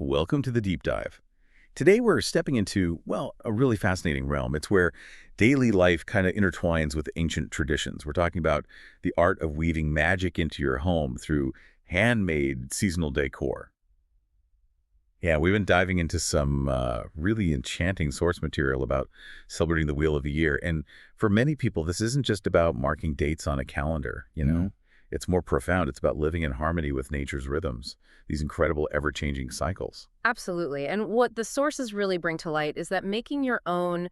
Welcome to the deep dive. Today we're stepping into, well, a really fascinating realm. It's where daily life kind of intertwines with ancient traditions. We're talking about the art of weaving magic into your home through handmade seasonal decor. Yeah, we've been diving into some really enchanting source material about celebrating the Wheel of the Year. And for many people, this isn't just about marking dates on a calendar. It's more profound. It's about living in harmony with nature's rhythms, these incredible ever-changing cycles. Absolutely. And what the sources really bring to light is that making your own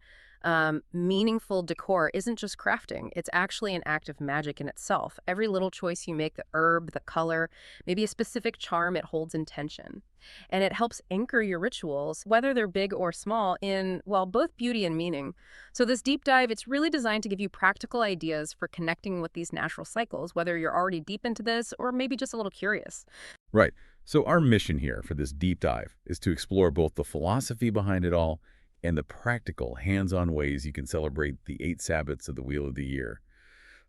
meaningful decor isn't just crafting. It's actually an act of magic in itself. Every little choice you make, the herb, the color, maybe a specific charm, it holds intention. And it helps anchor your rituals, whether they're big or small, in, well, both beauty and meaning. So this deep dive, it's really designed to give you practical ideas for connecting with these natural cycles, whether you're already deep into this or maybe just a little curious. Right. So our mission here for this deep dive is to explore both the philosophy behind it all and the practical, hands-on ways you can celebrate the 8 Sabbats of the Wheel of the Year.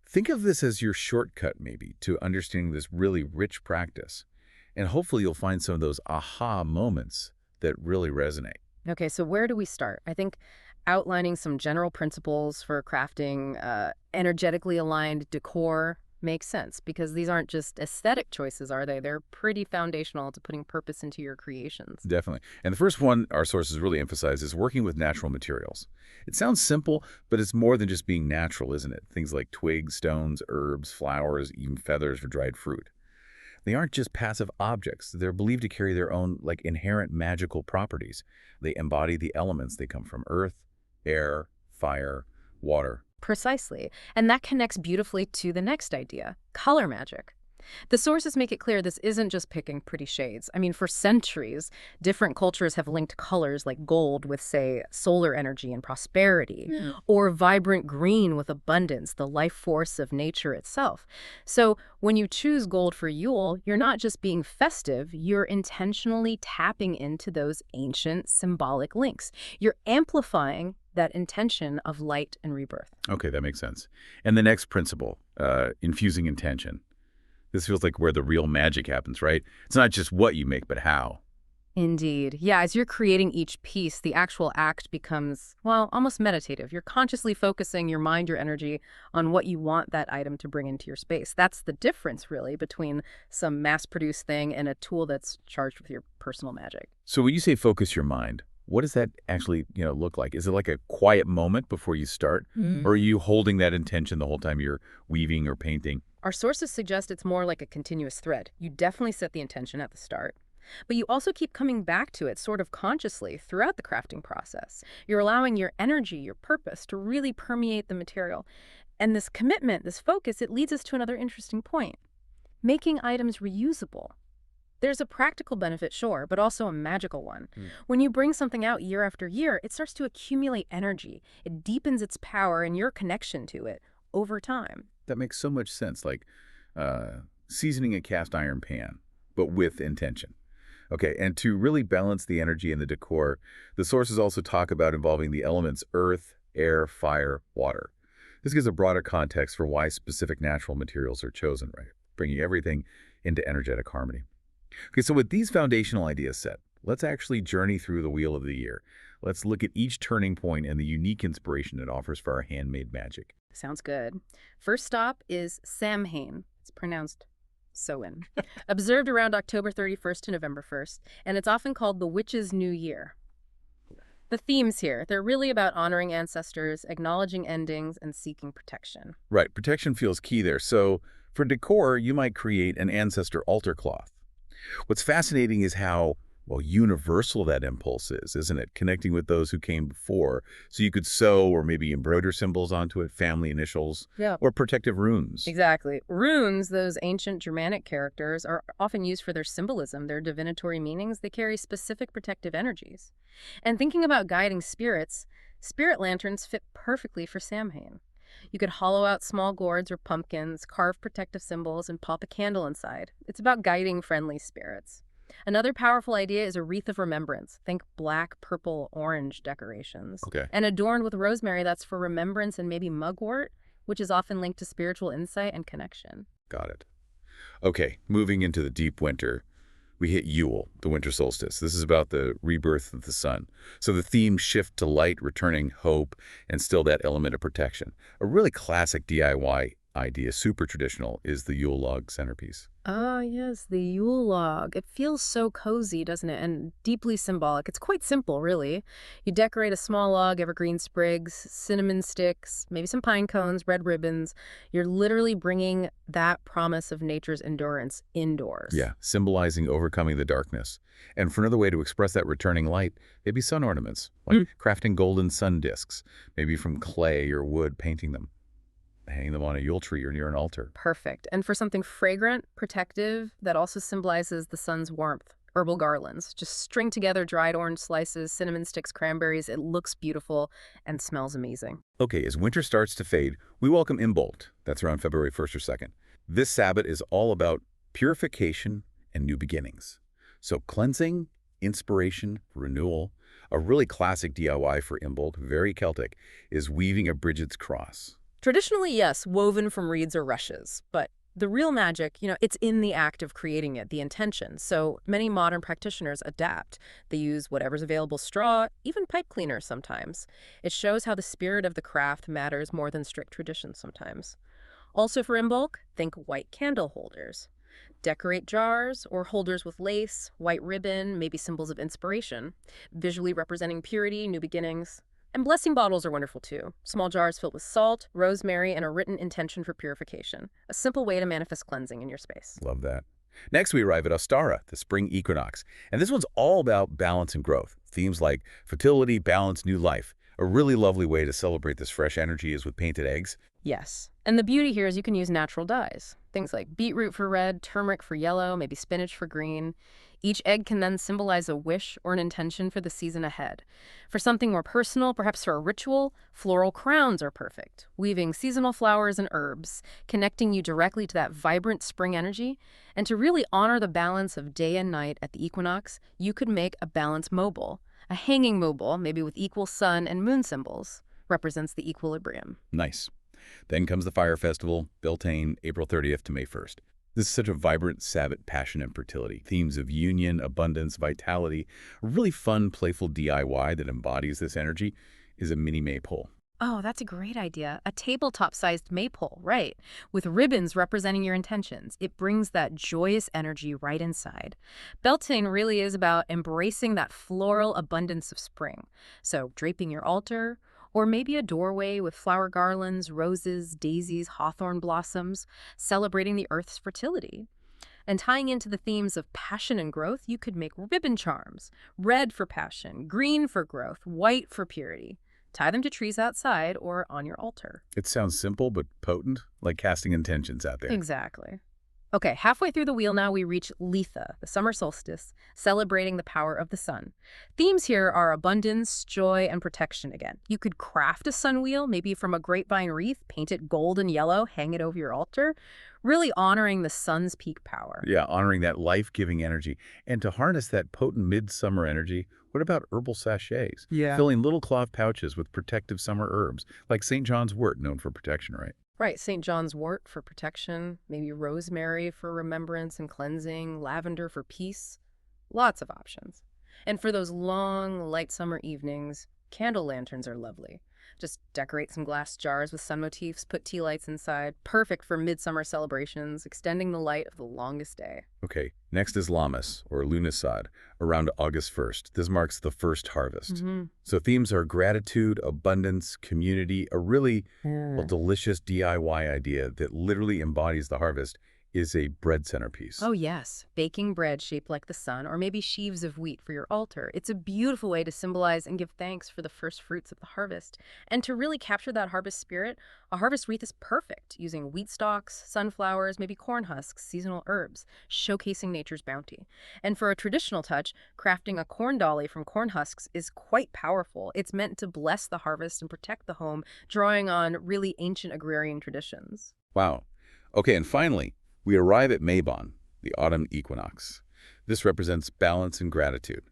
Think of this as your shortcut, maybe, to understanding this really rich practice. And hopefully you'll find some of those aha moments that really resonate. Okay, so where do we start? I think outlining some general principles for crafting energetically aligned decor makes sense because these aren't just aesthetic choices, are they? They're pretty foundational to putting purpose into your creations. Definitely. And the first one our sources really emphasize is working with natural materials. It sounds simple, but it's more than just being natural, isn't it? Things like twigs, stones, herbs, flowers, even feathers for dried fruit. They aren't just passive objects. They're believed to carry their own, inherent magical properties. They embody the elements. They come from earth, air, fire, water. Precisely. And that connects beautifully to the next idea, color magic. The sources make it clear this isn't just picking pretty shades. I mean, for centuries, different cultures have linked colors like gold with, say, solar energy and prosperity, or vibrant green with abundance, the life force of nature itself. So when you choose gold for Yule, you're not just being festive, you're intentionally tapping into those ancient symbolic links. You're amplifying that intention of light and rebirth. Okay, that makes sense. And the next principle, infusing intention. This feels like where the real magic happens, right? It's not just what you make, but how. Indeed. Yeah, as you're creating each piece, the actual act becomes, well, almost meditative. You're consciously focusing your mind, your energy on what you want that item to bring into your space. That's the difference, really, between some mass-produced thing and a tool that's charged with your personal magic. So when you say focus your mind, what does that actually, look like? Is it like a quiet moment before you start? Or are you holding that intention the whole time you're weaving or painting? Our sources suggest it's more like a continuous thread. You definitely set the intention at the start, but you also keep coming back to it sort of consciously throughout the crafting process. You're allowing your energy, your purpose to really permeate the material. And this commitment, this focus, it leads us to another interesting point. Making items reusable. There's a practical benefit, sure, but also a magical one. When you bring something out year after year, it starts to accumulate energy. It deepens its power and your connection to it over time. That makes so much sense, like seasoning a cast iron pan, but with intention. Okay, and to really balance the energy in the decor, the sources also talk about involving the elements earth, air, fire, water. This gives a broader context for why specific natural materials are chosen, right? Bringing everything into energetic harmony. Okay, so with these foundational ideas set, let's actually journey through the Wheel of the Year. Let's look at each turning point and the unique inspiration it offers for our handmade magic. Sounds good. First stop is Samhain. It's pronounced Samhain. Observed around October 31st to November 1st, and it's often called the Witch's New Year. The themes here, they're really about honoring ancestors, acknowledging endings, and seeking protection. Right, protection feels key there. So for decor, you might create an ancestor altar cloth. What's fascinating is how, universal that impulse is, isn't it? Connecting with those who came before. So you could sew or maybe embroider symbols onto it, family initials, or protective runes. Exactly. Runes, those ancient Germanic characters, are often used for their symbolism, their divinatory meanings. They carry specific protective energies. And thinking about guiding spirits, spirit lanterns fit perfectly for Samhain. You could hollow out small gourds or pumpkins, carve protective symbols, and pop a candle inside. It's about guiding friendly spirits. Another powerful idea is a wreath of remembrance. Think black, purple, orange decorations. Okay. And adorned with rosemary, that's for remembrance, and maybe mugwort, which is often linked to spiritual insight and connection. Got it. Okay, moving into the deep winter. we hit Yule, the winter solstice. This is about the rebirth of the sun. So the themes shift to light, returning hope, and still that element of protection. A really classic DIY idea, super traditional, is the Yule log centerpiece. Ah, yes, the Yule log. It feels so cozy, doesn't it? And deeply symbolic. It's quite simple, really. You decorate a small log, evergreen sprigs, cinnamon sticks, maybe some pine cones, red ribbons. You're literally bringing that promise of nature's endurance indoors. Yeah, symbolizing overcoming the darkness. And for another way to express that returning light, maybe sun ornaments, like crafting golden sun discs, maybe from clay or wood, painting them, hanging them on a Yule tree or near an altar. Perfect. And for something fragrant, protective, that also symbolizes the sun's warmth, herbal garlands. Just string together dried orange slices, cinnamon sticks, cranberries. It looks beautiful and smells amazing. Okay, as winter starts to fade, we welcome Imbolc. That's around February 1st or 2nd. This Sabbat is all about purification and new beginnings. So cleansing, inspiration, renewal. A really classic DIY for Imbolc, very Celtic, is weaving a Brigid's cross. Traditionally, yes, woven from reeds or rushes, but the real magic, it's in the act of creating it, the intention. So many modern practitioners adapt. They use whatever's available, straw, even pipe cleaners sometimes. It shows how the spirit of the craft matters more than strict tradition sometimes. Also for Imbolc, think white candle holders. Decorate jars or holders with lace, white ribbon, maybe symbols of inspiration, visually representing purity, new beginnings. And blessing bottles are wonderful too. Small jars filled with salt, rosemary, and a written intention for purification. A simple way to manifest cleansing in your space. Love that. Next, we arrive at Ostara, the spring equinox. And this one's all about balance and growth. Themes like fertility, balance, new life. A really lovely way to celebrate this fresh energy is with painted eggs. Yes. And the beauty here is you can use natural dyes. Things like beetroot for red, turmeric for yellow, maybe spinach for green. Each egg can then symbolize a wish or an intention for the season ahead. For something more personal, perhaps for a ritual, floral crowns are perfect, weaving seasonal flowers and herbs, connecting you directly to that vibrant spring energy. And to really honor the balance of day and night at the equinox, you could make a balance mobile. A hanging mobile, maybe with equal sun and moon symbols, represents the equilibrium. Nice. Then comes the fire festival, Beltane, April 30th to May 1st. This is such a vibrant Sabbath passion and fertility. Themes of union, abundance, vitality. A really fun, playful DIY that embodies this energy is a mini maypole. Oh, that's a great idea. A tabletop-sized maypole, right, with ribbons representing your intentions. It brings that joyous energy right inside. Beltane really is about embracing that floral abundance of spring. So draping your altar, or maybe a doorway with flower garlands, roses, daisies, hawthorn blossoms, celebrating the earth's fertility. And tying into the themes of passion and growth, you could make ribbon charms. Red for passion, green for growth, white for purity. Tie them to trees outside or on your altar. It sounds simple but potent, like casting intentions out there. Exactly. Okay, halfway through the wheel now we reach Litha, the summer solstice, celebrating the power of the sun. Themes here are abundance, joy, and protection again. You could craft a sun wheel, maybe from a grapevine wreath, paint it gold and yellow, hang it over your altar, really honoring the sun's peak power. Yeah, honoring that life-giving energy. And to harness that potent midsummer energy, what about herbal sachets? Yeah. Filling little cloth pouches with protective summer herbs, like St. John's wort, known for protection, right? Right, St. John's wort for protection, maybe rosemary for remembrance and cleansing, lavender for peace. Lots of options. And for those long, light summer evenings, candle lanterns are lovely. Just decorate some glass jars with sun motifs, put tea lights inside. Perfect for midsummer celebrations, extending the light of the longest day. Okay, next is Lammas, or Lughnasadh, around August 1st. This marks the first harvest. So themes are gratitude, abundance, community. A really delicious DIY idea that literally embodies the harvest is a bread centerpiece. Oh, yes. Baking bread shaped like the sun, or maybe sheaves of wheat for your altar. It's a beautiful way to symbolize and give thanks for the first fruits of the harvest. And to really capture that harvest spirit, a harvest wreath is perfect, using wheat stalks, sunflowers, maybe corn husks, seasonal herbs, showcasing nature's bounty. And for a traditional touch, crafting a corn dolly from corn husks is quite powerful. It's meant to bless the harvest and protect the home, drawing on really ancient agrarian traditions. Wow. Okay, and finally, we arrive at Mabon, the autumn equinox. This represents balance and gratitude.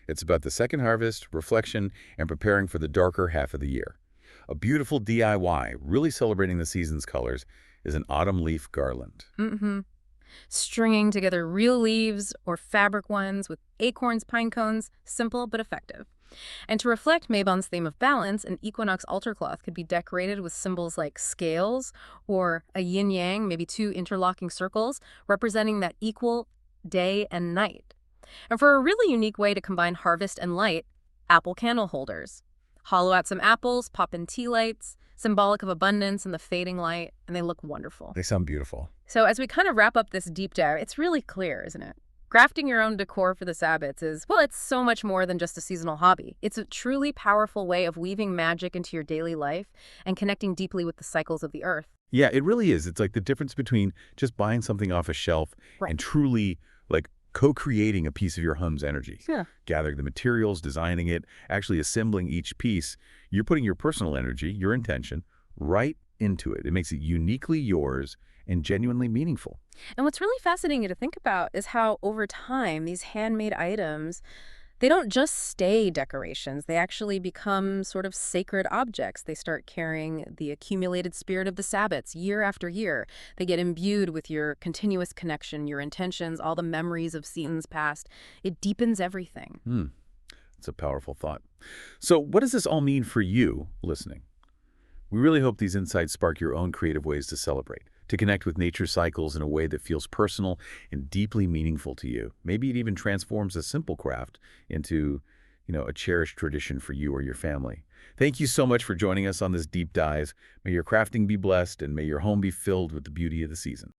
It's about the second harvest, reflection, and preparing for the darker half of the year. A beautiful DIY, really celebrating the season's colors, is an autumn leaf garland. Stringing together real leaves or fabric ones with acorns, pine cones, simple but effective. And to reflect Mabon's theme of balance, an equinox altar cloth could be decorated with symbols like scales or a yin-yang, maybe two interlocking circles, representing that equal day and night. And for a really unique way to combine harvest and light, apple candle holders. Hollow out some apples, pop in tea lights, symbolic of abundance and the fading light, and they look wonderful. They sound beautiful. So as we kind of wrap up this deep dive, it's really clear, isn't it? Crafting your own decor for the Sabbats is, well, it's so much more than just a seasonal hobby. It's a truly powerful way of weaving magic into your daily life and connecting deeply with the cycles of the earth. Yeah, it really is. It's like the difference between just buying something off a shelf and truly like co-creating a piece of your home's energy. Yeah. Gathering the materials, designing it, actually assembling each piece. You're putting your personal energy, your intention, right into it. It makes it uniquely yours and genuinely meaningful. And what's really fascinating to think about is how over time these handmade items, they don't just stay decorations. They actually become sort of sacred objects. They start carrying the accumulated spirit of the Sabbats year after year. They get imbued with your continuous connection, your intentions, all the memories of seasons past. It deepens everything. It's a powerful thought. So what does this all mean for you listening? We really hope these insights spark your own creative ways to celebrate, to connect with nature's cycles in a way that feels personal and deeply meaningful to you. Maybe it even transforms a simple craft into, a cherished tradition for you or your family. Thank you so much for joining us on this deep dive. May your crafting be blessed and may your home be filled with the beauty of the season.